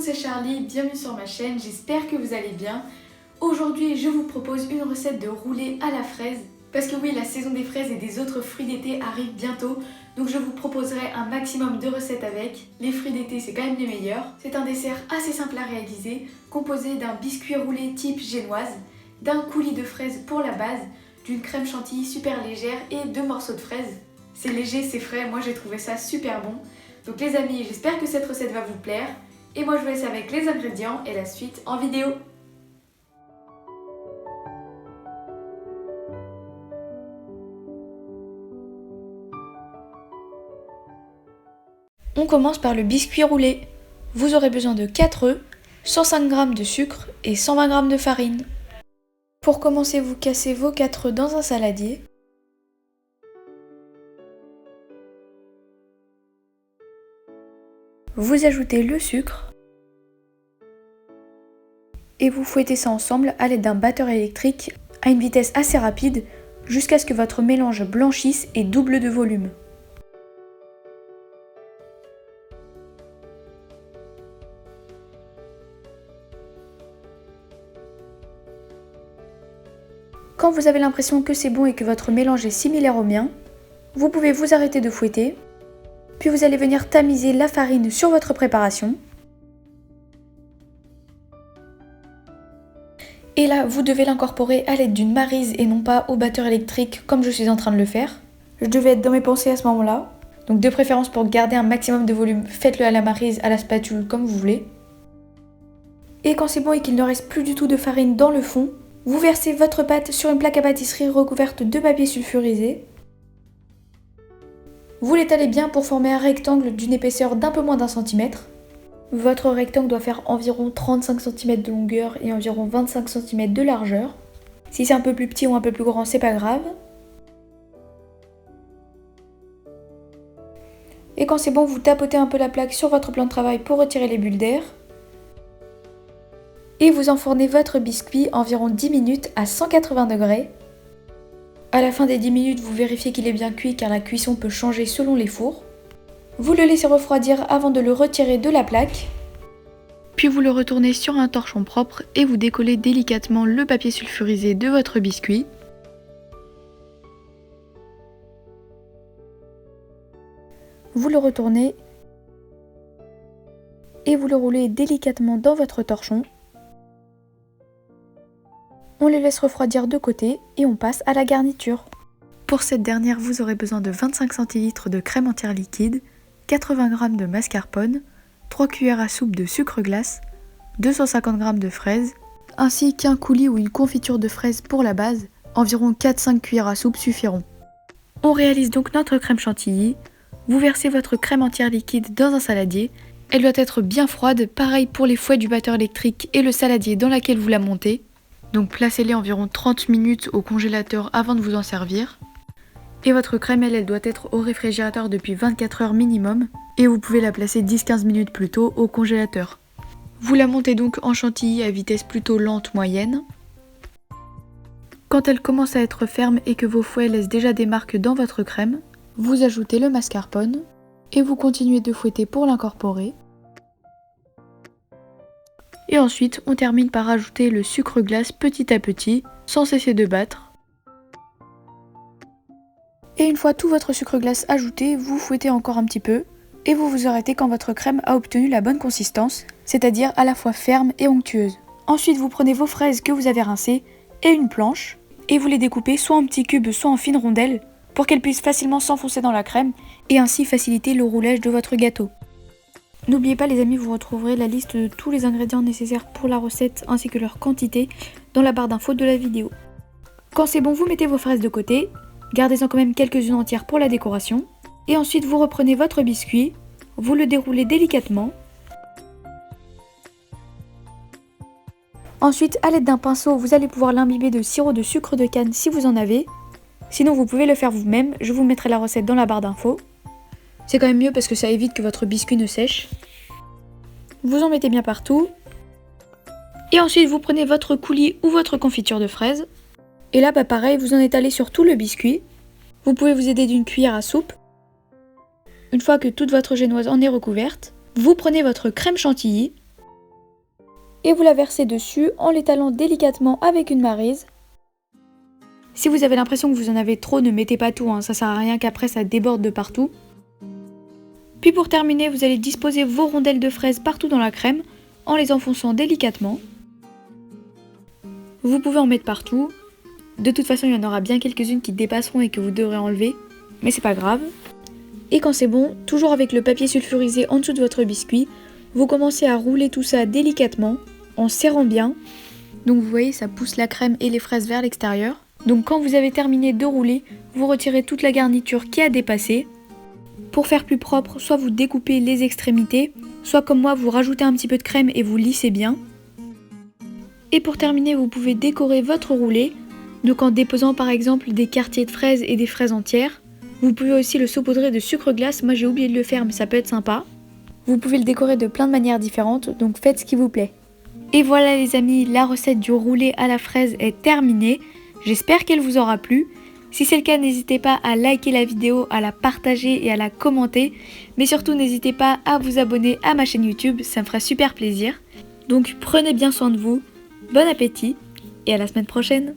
c'est Charlie, bienvenue sur ma chaîne, j'espère que vous allez bien. Aujourd'hui, je vous propose une recette de roulé à la fraise. Parce que oui, la saison des fraises et des autres fruits d'été arrive bientôt, donc je vous proposerai un maximum de recettes avec. Les fruits d'été, c'est quand même les meilleurs. C'est un dessert assez simple à réaliser, composé d'un biscuit roulé type génoise, d'un coulis de fraises pour la base, d'une crème chantilly super légère et 2 morceaux de fraises. C'est léger, c'est frais, moi j'ai trouvé ça super bon. Donc les amis, j'espère que cette recette va vous plaire. Et moi je vous laisse avec les ingrédients et la suite en vidéo. On commence par le biscuit roulé. Vous aurez besoin de 4 œufs, 105 g de sucre et 120 g de farine. Pour commencer, vous cassez vos 4 œufs dans un saladier. Vous ajoutez le sucre et vous fouettez ça ensemble à l'aide d'un batteur électrique à une vitesse assez rapide jusqu'à ce que votre mélange blanchisse et double de volume. Quand vous avez l'impression que c'est bon et que votre mélange est similaire au mien, vous pouvez vous arrêter de fouetter, puis vous allez venir tamiser la farine sur votre préparation. Et là, vous devez l'incorporer à l'aide d'une maryse et non pas au batteur électrique comme je suis en train de le faire. Je devais être dans mes pensées à ce moment-là. Donc de préférence pour garder un maximum de volume, faites-le à la maryse, à la spatule, comme vous voulez. Et quand c'est bon et qu'il ne reste plus du tout de farine dans le fond, vous versez votre pâte sur une plaque à pâtisserie recouverte de papier sulfurisé. Vous l'étalez bien pour former un rectangle d'une épaisseur d'un peu moins d'1 centimètre. Votre rectangle doit faire environ 35 cm de longueur et environ 25 cm de largeur. Si c'est un peu plus petit ou un peu plus grand, c'est pas grave. Et quand c'est bon, vous tapotez un peu la plaque sur votre plan de travail pour retirer les bulles d'air. Et vous enfournez votre biscuit environ 10 minutes à 180 degrés. À la fin des 10 minutes, vous vérifiez qu'il est bien cuit car la cuisson peut changer selon les fours. Vous le laissez refroidir avant de le retirer de la plaque. Puis vous le retournez sur un torchon propre et vous décollez délicatement le papier sulfurisé de votre biscuit. Vous le retournez et vous le roulez délicatement dans votre torchon. On les laisse refroidir de côté et on passe à la garniture. Pour cette dernière, vous aurez besoin de 25 centilitres de crème entière liquide, 80 g de mascarpone, 3 cuillères à soupe de sucre glace, 250 g de fraises, ainsi qu'un coulis ou une confiture de fraises pour la base, environ 4-5 cuillères à soupe suffiront. On réalise donc notre crème chantilly. Vous versez votre crème entière liquide dans un saladier. Elle doit être bien froide, pareil pour les fouets du batteur électrique et le saladier dans lequel vous la montez. Donc placez-les environ 30 minutes au congélateur avant de vous en servir. Et votre crème, elle doit être au réfrigérateur depuis 24 heures minimum. Et vous pouvez la placer 10-15 minutes plus tôt au congélateur. Vous la montez donc en chantilly à vitesse plutôt lente moyenne. Quand elle commence à être ferme et que vos fouets laissent déjà des marques dans votre crème, vous ajoutez le mascarpone et vous continuez de fouetter pour l'incorporer. Et ensuite, on termine par ajouter le sucre glace petit à petit, sans cesser de battre. Et une fois tout votre sucre glace ajouté, vous fouettez encore un petit peu, et vous vous arrêtez quand votre crème a obtenu la bonne consistance, c'est-à-dire à la fois ferme et onctueuse. Ensuite, vous prenez vos fraises que vous avez rincées, et une planche, et vous les découpez soit en petits cubes, soit en fines rondelles, pour qu'elles puissent facilement s'enfoncer dans la crème, et ainsi faciliter le roulage de votre gâteau. N'oubliez pas les amis, vous retrouverez la liste de tous les ingrédients nécessaires pour la recette ainsi que leur quantité dans la barre d'infos de la vidéo. Quand c'est bon, vous mettez vos fraises de côté, gardez-en quand même quelques-unes entières pour la décoration. Et ensuite vous reprenez votre biscuit, vous le déroulez délicatement. Ensuite, à l'aide d'un pinceau, vous allez pouvoir l'imbiber de sirop de sucre de canne si vous en avez. Sinon vous pouvez le faire vous-même, je vous mettrai la recette dans la barre d'infos. C'est quand même mieux parce que ça évite que votre biscuit ne sèche. Vous en mettez bien partout. Et ensuite vous prenez votre coulis ou votre confiture de fraises. Et là pareil, vous en étalez sur tout le biscuit. Vous pouvez vous aider d'une cuillère à soupe. Une fois que toute votre génoise en est recouverte, vous prenez votre crème chantilly et vous la versez dessus en l'étalant délicatement avec une maryse. Si vous avez l'impression que vous en avez trop, ne mettez pas tout, ça sert à rien qu'après ça déborde de partout. Puis pour terminer, vous allez disposer vos rondelles de fraises partout dans la crème en les enfonçant délicatement. Vous pouvez en mettre partout. De toute façon, il y en aura bien quelques-unes qui dépasseront et que vous devrez enlever, mais c'est pas grave. Et quand c'est bon, toujours avec le papier sulfurisé en dessous de votre biscuit, vous commencez à rouler tout ça délicatement, en serrant bien. Donc vous voyez, ça pousse la crème et les fraises vers l'extérieur. Donc quand vous avez terminé de rouler, vous retirez toute la garniture qui a dépassé. Pour faire plus propre, soit vous découpez les extrémités, soit comme moi, vous rajoutez un petit peu de crème et vous lissez bien. Et pour terminer, vous pouvez décorer votre roulé, donc en déposant par exemple des quartiers de fraises et des fraises entières. Vous pouvez aussi le saupoudrer de sucre glace, moi j'ai oublié de le faire mais ça peut être sympa. Vous pouvez le décorer de plein de manières différentes, donc faites ce qui vous plaît. Et voilà les amis, la recette du roulé à la fraise est terminée. J'espère qu'elle vous aura plu. Si c'est le cas, n'hésitez pas à liker la vidéo, à la partager et à la commenter. Mais surtout, n'hésitez pas à vous abonner à ma chaîne YouTube, ça me fera super plaisir. Donc prenez bien soin de vous, bon appétit et à la semaine prochaine.